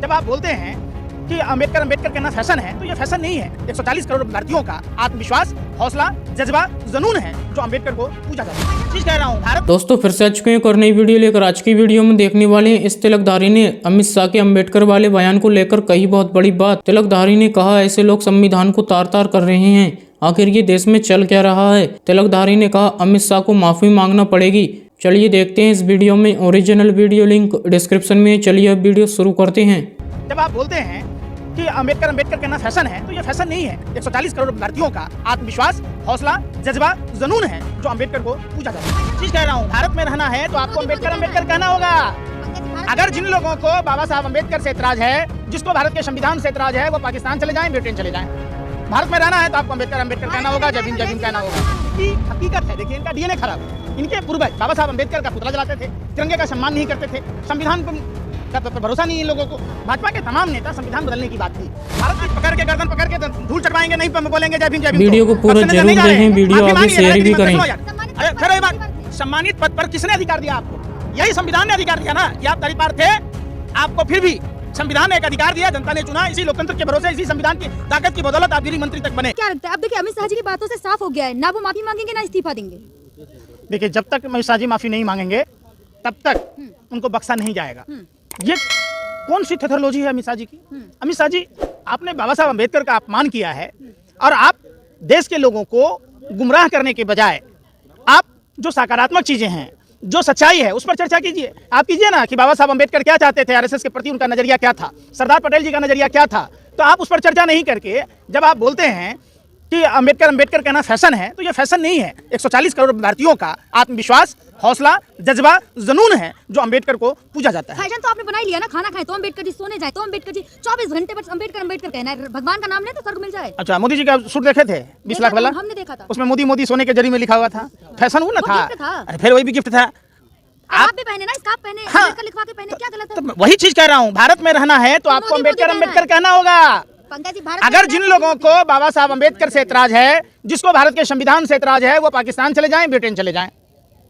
जब आप बोलते हैं कि अम्बेडकर अम्बेडकर कहना फैशन है, तो ये फैशन नहीं है। 140 करोड़ भारतीयों का आत्मविश्वास, हौसला, जज्बा, जुनून है जो अम्बेडकर को पूजा जाता है। चीज कह रहा हूँ भारत। दोस्तों फिर से आ चुके हैं एक और नई वीडियो लेकर। आज की वीडियो में देखने वाले हैं इस तिलकधारी ने अमित शाह के अम्बेडकर वाले बयान को लेकर कही बहुत बड़ी बात। तिलकधारी ने कहा ऐसे लोग संविधान को तार तार कर रहे हैं, आखिर ये देश में चल क्या रहा है। तिलकधारी ने कहा अमित शाह को माफी मांगना पड़ेगी। चलिए देखते हैं इस वीडियो में। ओरिजिनल वीडियो लिंक डिस्क्रिप्शन में। चलिए अब वीडियो शुरू करते हैं। जब आप बोलते हैं कि अम्बेडकर अम्बेडकर कहना फैशन है, तो ये फैशन नहीं है। 140 करोड़ भारतीयों का आत्मविश्वास, हौसला, जज्बा, जुनून है जो अम्बेडकर को पूजा जाता है। चीज कह रहा हूँ भारत में रहना है तो आपको अम्बेडकर अम्बेडकर कहना होगा। अगर जिन लोगों को बाबा साहब अम्बेडकर से एतराज है, जिसको भारत के संविधान से एतराज है, वो पाकिस्तान चले जाएं, ब्रिटेन चले जाएं। भारत में रहना है तो आपको अम्बेडकर अम्बेडकर कहना होगा, जय भीम कहना होगा। की हकीकत है, देखिए इनका डीएनए खराब है। इनके पूर्वज बाबा साहब अम्बेडकर का पुतला जलाते थे, तिरंगे का सम्मान नहीं करते थे, संविधान का भरोसा नहीं है इन लोगों को। भाजपा के तमाम नेता संविधान बदलने की बात की। भारत की पकड़ के गर्दन पकड़ के धूल चढ़वाएंगे, नहीं बोलेंगे जय भीम। वीडियो को पूरा जरूर देखें, वीडियो आगे शेयर भी करें। फिर एक बात, सम्मानित पद पर किसने अधिकार दिया आपको? यही संविधान ने अधिकार दिया ना कि आप तारीपार थे, आपको फिर भी संविधान ने एक अधिकार दिया, जनता ने चुना। इसी लोकतंत्र के भरोसे, इसी संविधान की ताकत की बदौलत आप गृह मंत्री तक बने। क्या लगता है? अब देखिए अमित शाह जी की बातों से साफ हो गया है, ना वो माफी मांगेंगे ना इस्तीफा देंगे। देखिए जब तक अमित शाह जी माफी नहीं मांगेंगे तब तक उनको बख्शा नहीं जाएगा। ये कौन सी टेक्नोलॉजी है अमित शाह जी की? अमित शाह जी, आपने बाबा साहब अम्बेडकर का अपमान किया है और आप देश के लोगों को गुमराह करने के बजाय आप जो सकारात्मक चीजें हैं, जो सच्चाई है, उस पर चर्चा कीजिए। आप कीजिए ना कि बाबा साहब अम्बेडकर क्या चाहते थे, आरएसएस के प्रति उनका नजरिया क्या था, सरदार पटेल जी का नजरिया क्या था। तो आप उस पर चर्चा नहीं करके जब आप बोलते हैं कि अम्बेडकर अम्बेडकर कहना फैशन है, तो ये फैशन नहीं है। 140 करोड़ भारतीयों का आत्मविश्वास, हौसला, जज्बा, जुनून है जो अम्बेडकर को पूजा जाता है। फैशन तो आपने बना ही लिया ना, खाना खाए तो अम्बेडकर जी, सोने जाए तो अम्बेडकर जी, 24 घंटे बस अम्बेडकर अम्बेडकर कहना है। भगवान का नाम ले तो स्वर्ग मिल जाए। अच्छा, मोदी जी का सूट देखे थे 20 लाख वाला? हमने देखा था, उसमें मोदी सोने के जरी में लिखा हुआ था। फैशन वो ना था? अरे फिर वही भी गिफ्ट था। आप भी पहने ना, स्कार्फ पहने, अम्बेडकर लिखवा के पहने, क्या गलत है? तो वही चीज कह रहा हूँ, भारत में रहना है तो आपको अम्बेडकर अम्बेडकर कहना होगा। अगर जिन लोगों को बाबा साहब अम्बेडकर से एतराज है, जिसको भारत के संविधान से एतराज है, वो पाकिस्तान चले जाएं, ब्रिटेन चले जाएं।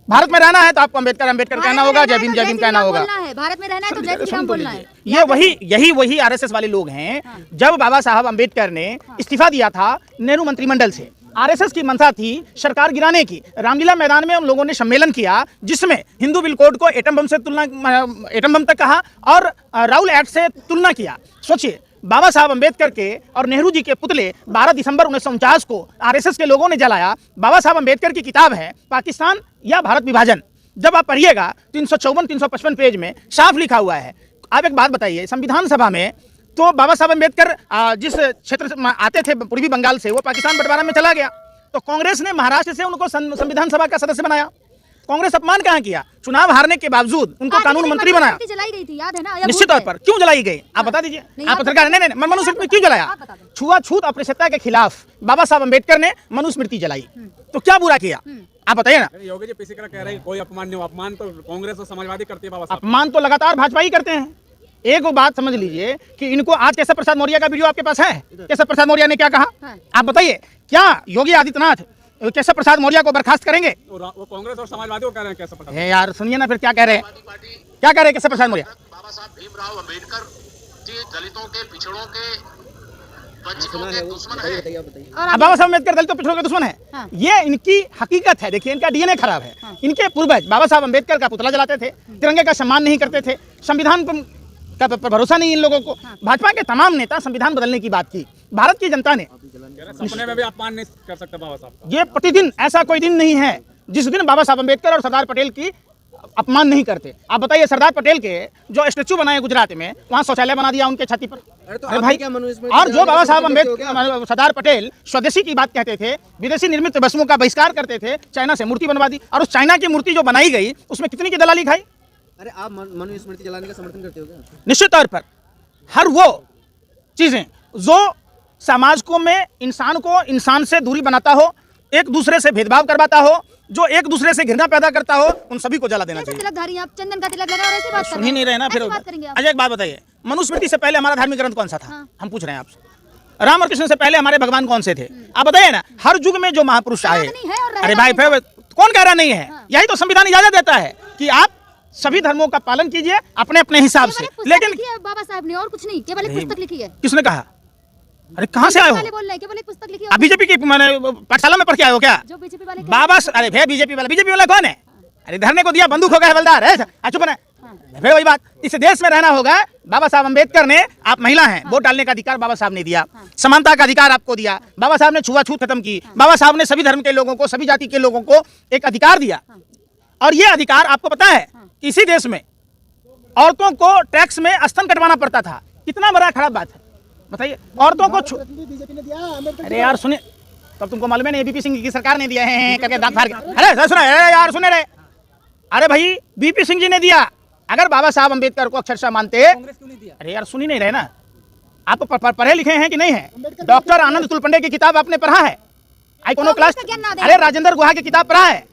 भारत में रहना है तो आपको अम्बेडकर अम्बेडकर कहना होगा, जय भीम कहना होगा। भारत में रहना है तो जय श्री राम बोलना है। ये वही आरएसएस वाले लोग हैं। जब बाबा साहब अम्बेडकर ने इस्तीफा दिया था नेहरू मंत्रिमंडल से, आरएसएस की मंशा थी सरकार गिराने की। रामलीला मैदान में उन लोगों ने सम्मेलन किया जिसमें हिंदू बिल कोड को एटम बम तक कहा और राउल एक्ट से तुलना किया। सोचिए, बाबा साहब अम्बेडकर के और नेहरू जी के पुतले 12 दिसंबर 1949 को आरएसएस के लोगों ने जलाया। बाबा साहब अम्बेडकर की किताब है पाकिस्तान या भारत विभाजन। जब आप पढ़िएगा 354-355 पेज में साफ लिखा हुआ है। आप एक बात बताइए, संविधान सभा में तो बाबा साहब अम्बेडकर जिस क्षेत्र से आते थे पूर्वी बंगाल से, वो पाकिस्तान बंटवारा में चला गया, तो कांग्रेस ने महाराष्ट्र से उनको संविधान सभा का सदस्य बनाया। कांग्रेस अपमान कहाँ किया? चुनाव हारने के बावजूद उनको कानून मंत्री बनाया। जलाई गई थी, याद है ना? निश्चित तौर पर। क्यों जलाई गई आप बता दीजिए। आप पत्रकार, नहीं मनुस्मृति क्यों जलाया? छुआछूत अस्पृश्यता के खिलाफ बाबा साहब अम्बेडकर ने मनुस्मृति जलाई, तो क्या बुरा किया आप बताइए ना। योगी जी पीसी कह रहे हैं कोई अपमान नहीं, अपमान तो कांग्रेस और समाजवादी करती है। बाबा साहब अपमान तो लगातार भाजपा ही करते हैं। एक बात समझ लीजिए कि इनको आज केशव प्रसाद मौर्य का वीडियो आपके पास है। केशव प्रसाद मौर्य ने क्या कहा आप बताइए? क्या योगी आदित्यनाथ केशव प्रसाद मौर्य को बर्खास्त करेंगे? वो कांग्रेस और समाजवादी को कह रहे हैं केशव प्रसाद। यार सुनिए ना, फिर क्या कह रहे हैं? क्या कह रहे हैं केशव प्रसाद मौर्य? बाबा साहब भीमराव अम्बेडकर जी दलितों के, पिछड़ों के, वंचितों के दुश्मन है। बाबा साहब अम्बेडकर दलितों पिछड़ों के दुश्मन है। ये इनकी हकीकत है। देखिए इनका डीएनए खराब है। इनके पूर्वज बाबा साहब अम्बेडकर का पुतला जलाते थे, तिरंगे का सम्मान नहीं करते थे, संविधान का भरोसा नहीं इन लोगों को। भाजपा के तमाम नेता संविधान बदलने की बात की। भारत की जनता ने सपने में भी अपमान नहीं कर सकते बाबा साहब। ये प्रतिदिन, ऐसा कोई दिन नहीं है जिस दिन बाबा साहब अम्बेडकर और सरदार पटेल की अपमान नहीं करते। आप बताइए, सरदार पटेल के जो स्टेचू बनाए गुजरात में, वहाँ शौचालय बना दिया उनके छाती पर। अरे भाई, और जो बाबा साहब अम्बेडकर सरदार पटेल स्वदेशी की बात कहते थे, विदेशी निर्मित वस्तुओं का बहिष्कार करते थे, चाइना से मूर्ति बनवा दी, और उस चाइना की मूर्ति जो बनाई गई उसमें कितनी की दलाली खाई। अरे आप मनुस्मृति जलाने का समर्थन करते हो क्या? निश्चित तौर पर। हर वो चीजें जो समाज को में इंसान को इंसान से दूरी बनाता हो, एक दूसरे से भेदभाव करवाता हो, जो एक दूसरे से घृणा पैदा करता हो, उन सभी को जला देना चाहिए। तिलकधारी आप चंदन का तिलक लगा और ऐसी बात सुन ही नहीं रहे ना। फिर अच्छा एक बात बताइए, मनुस्मृति से पहले हमारा धार्मिक ग्रंथ कौन सा था? हम पूछ रहे हैं आपसे। राम और कृष्ण से पहले हमारे भगवान कौन से थे? आप बताइए ना। हर युग में जो महापुरुष आए, अरे भाई कौन कह रहा नहीं है? यही तो संविधान इजाजत देता है कि आप सभी धर्मों का पालन कीजिए अपने अपने हिसाब से। लेकिन बाबा साहब ने और कुछ नहीं, केवल एक पुस्तक लिखी है। किसने कहा? अरे कहाँ से आए हो? बोल रहे हैं केवल एक पुस्तक लिखी है। आप बीजेपी की मैंने पाठशाला में पढ़ के आए हो क्या? जो बीजेपी वाले बाबा अरे भैया बीजेपी वाला कौन है? अरे धरने को दिया बंदूक हो गया हवलदार है। चुप रहे। फिर वही बात, इस देश में रहना होगा। बाबा साहब अम्बेडकर ने, आप महिला हैं, वोट डालने का अधिकार बाबा साहब ने दिया, समानता का अधिकार आपको दिया। बाबा साहब ने छुआछूत खत्म की। बाबा साहब ने सभी धर्म के लोगों को, सभी जाति के लोगों को एक अधिकार दिया। और ये अधिकार आपको पता है इसी देश में औरतों को टैक्स में स्तन कटवाना पड़ता था। कितना बड़ा खराब बात है बताइए। औरतों को अरे यार सुने, तब तुमको मालूम है नहीं बीपी सिंह की सरकार ने दिया है करके दांत फाड़ के। अरे सुना यार, सुने रहे। अरे भाई बीपी सिंह जी ने दिया। अगर बाबा साहब अम्बेडकर को अक्षरशः मानते, अरे यार सुनी नहीं रहे ना आप? पढ़े लिखे हैं कि नहीं है? डॉक्टर आनंद तुलपंडे की किताब आपने पढ़ा है? आइकोनो क्लास? अरे राजेंद्र गुहा की किताब पढ़ा है?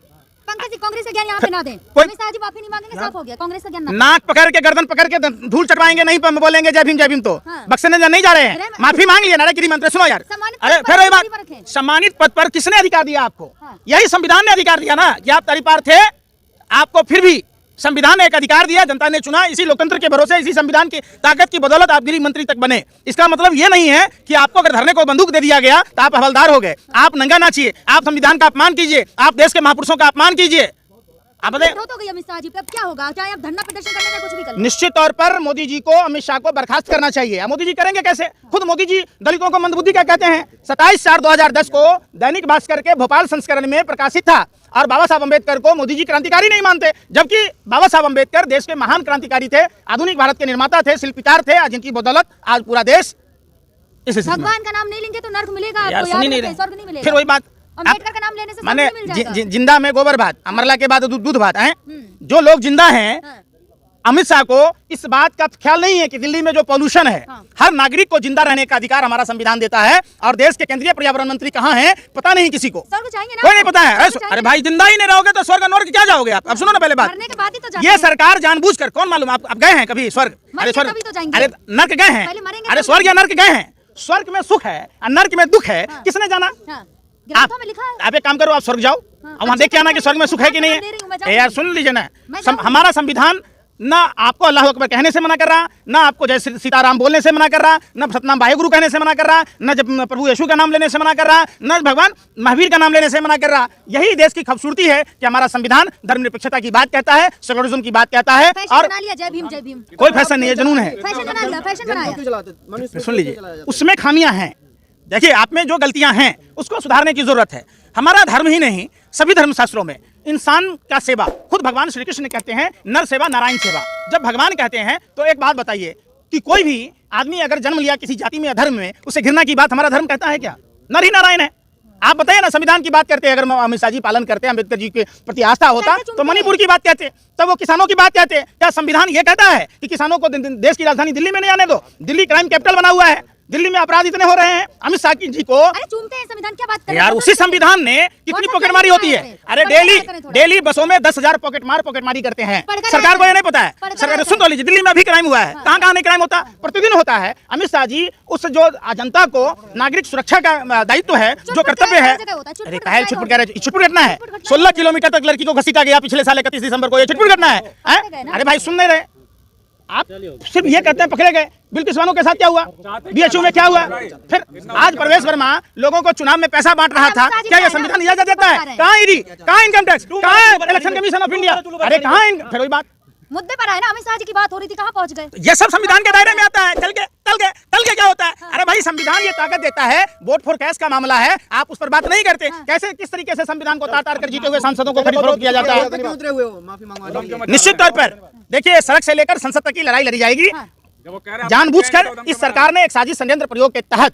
पंकज जी कांग्रेस का ज्ञान यहाँ पे ना दें। अमित शाह जी माफी नहीं मांगेंगे, साफ हो गया। कांग्रेस का ज्ञान नाक पकड़ के गर्दन पकड़ के धूल चटवाएंगे, नहीं बोलेंगे जय भीम तो बक्सने नहीं जा रहे हैं। माफी मांग लिया नारायण मंत्री। सुनो यार, अरे फिर वही बात, सम्मानित पद पर किसने अधिकार दिया आपको? यही संविधान ने अधिकार दिया ना कि आप तरीपार थे, आपको फिर भी संविधान ने एक अधिकार दिया, जनता ने चुना। इसी लोकतंत्र के भरोसे, इसी संविधान की ताकत की बदौलत आप गृह मंत्री तक बने। इसका मतलब ये नहीं है कि आपको अगर धरने को बंदूक दे दिया गया तो आप हवलदार हो गए। आप नंगा नाचिए, आप संविधान का अपमान कीजिए, आप देश के महापुरुषों का अपमान कीजिए। आप बताइए तो गई अमित शाह जी पे, अब क्या होगा? चाहे आप धरना प्रदर्शन करने का कुछ भी करें। निश्चित तौर पर मोदी जी को, अमित शाह को बर्खास्त करना चाहिए। मोदी जी करेंगे कैसे? खुद मोदी जी दलितों को मंदबुद्धि क्या कहते हैं। 27/4/2010 को दैनिक भास्कर के भोपाल संस्करण में प्रकाशित था। और बाबा साहब अम्बेडकर को मोदी जी क्रांतिकारी नहीं मानते, जबकि बाबा साहब अम्बेडकर देश के महान क्रांतिकारी थे, आधुनिक भारत के निर्माता थे, शिल्पकार थे, जिनकी बदौलत आज पूरा देश इस भगवान का नाम नहीं लेंगे तो नर्क मिलेगा आपको, यार सुनी नहीं रहे। स्वर्ग नहीं मिलेगा। फिर वही बात, अम्बेडकर का नाम लेने से माने स्वर्ग मिल जाएगा। जिंदा में गोबर भात, मरला के बाद दूध भात है। जो लोग जिंदा हैं, अमित शाह को इस बात का ख्याल नहीं है कि दिल्ली में जो पोल्यूशन है, हर नागरिक को जिंदा रहने का अधिकार हमारा संविधान देता है। और देश के केंद्रीय पर्यावरण मंत्री कहाँ हैं पता नहीं किसी को, कोई नहीं पता है। अरे भाई जिंदा ही नहीं रहोगे तो स्वर्ग नर्क क्या जाओगे आप? अब सुनो ना पहले बात, ये सरकार जानबूझकर, कौन मालूम आप गए हैं कभी स्वर्ग? अरे स्वर्ग, अरे नर्क गए हैं? अरे स्वर्ग या नर्क गए हैं? स्वर्ग में सुख है और नर्क में दुख है, किसने जाना? आप एक काम करो, आप स्वर्ग जाओ और वहां देख के आना कि स्वर्ग में सुख है कि नहीं है। यार सुन लीजिए ना, हमारा संविधान ना आपको अल्लाह अकबर कहने से मना कर रहा, ना आपको जय सीताराम बोलने से मना कर रहा, ना सतनाम वाहेगुरु कहने से मना कर रहा, ना जब प्रभु यीशु का नाम लेने से मना कर रहा, ना भगवान महावीर का नाम लेने से मना कर रहा। यही देश की खूबसूरती है कि हमारा संविधान धर्मनिरपेक्षता की बात कहता है, सेकुलरिज्म की बात कहता है। और जय भीम कोई फैशन नहीं है, जुनून है। सुन लीजिए, उसमें खामियां हैं। देखिए, आप में जो गलतियां हैं उसको सुधारने की जरूरत है। हमारा धर्म ही नहीं, सभी धर्मशास्त्रों में इंसान का सेवा, खुद भगवान श्री कृष्ण कहते हैं नर सेवा नारायण सेवा। जब भगवान कहते हैं तो एक बात बताइए कि कोई भी आदमी अगर जन्म लिया किसी जाति में या धर्म में, उसे घृणा की बात हमारा धर्म कहता है क्या? नर ही नारायण है। आप बताइए ना, संविधान की बात करते, अगर अमित शाह जी पालन करते, अम्बेडकर जी के प्रति आस्था होता तो मणिपुर की बात कहते, तब वो किसानों की बात कहते। क्या संविधान ये कहता है कि किसानों को देश की राजधानी दिल्ली में नहीं आने दो? दिल्ली क्राइम कैपिटल बना हुआ है, दिल्ली में अपराध इतने हो रहे हैं। अमित शाह जी को चूमते हैं संविधान, क्या बात कर रहे हैं यार? उसी संविधान ने कितनी पॉकेटमारी होती है। अरे डेली बसों में 10,000 पॉकेटमारी करते हैं। सरकार को ये नहीं पता है। सरकार सुन तो लीजिए, दिल्ली में अभी क्राइम हुआ है, कहाँ नहीं क्राइम होता? प्रतिदिन होता है। अमित शाह जी उस जो जनता को नागरिक सुरक्षा का दायित्व है, जो कर्तव्य है। अरे कहा छुटपुट कह रहे, छुटपुट घटना है। 16 किलोमीटर तक लड़की को घसीटा गया पिछले साल 31 दिसंबर को, ये छुटपुट घटना है। अरे भाई सुन नहीं रहे आप, सिर्फ ये कहते हैं पकड़े गए। बिल्किस बानो के साथ क्या हुआ? बीएचयू में क्या हुआ? फिर आज प्रवेश वर्मा लोगों को चुनाव में पैसा बांट रहा था, क्या ये संविधान इजाजत देता है? कहाँ ईडी, कहाँ इनकम टैक्स, कहाँ इलेक्शन कमीशन ऑफ इंडिया? अरे कहाँ? फिर वही बात, मुद्दे पर आए ना, अमित शाह जी की बात हो रही थी, कहाँ पहुंच गए? ये सब संविधान के दायरे में आता है। चल के क्या होता है? अरे भाई संविधान ये ताकत देता है, वोट फॉर कैश का मामला है, आप उस पर बात नहीं करते। कैसे, किस तरीके से संविधान को तार कर जीते हुए सांसदों को खरीद फरोख्त किया जाता है? निश्चित तौर पर देखिए, सड़क से लेकर संसद तक की लड़ाई लड़ी जाएगी। जानबूझकर इस सरकार ने एक साजिश षड्यंत्र प्रयोग के तहत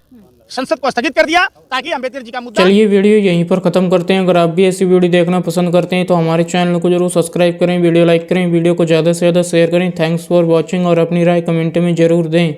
संसद को स्थगित कर दिया ताकि अम्बेडकर जी का मुद्दा। चलिए वीडियो यहीं पर खत्म करते हैं। अगर आप भी ऐसी वीडियो देखना पसंद करते हैं तो हमारे चैनल को जरूर सब्सक्राइब करें, वीडियो लाइक करें, वीडियो को ज़्यादा से ज़्यादा शेयर करें। थैंक्स फॉर वॉचिंग और अपनी राय कमेंट में जरूर दें।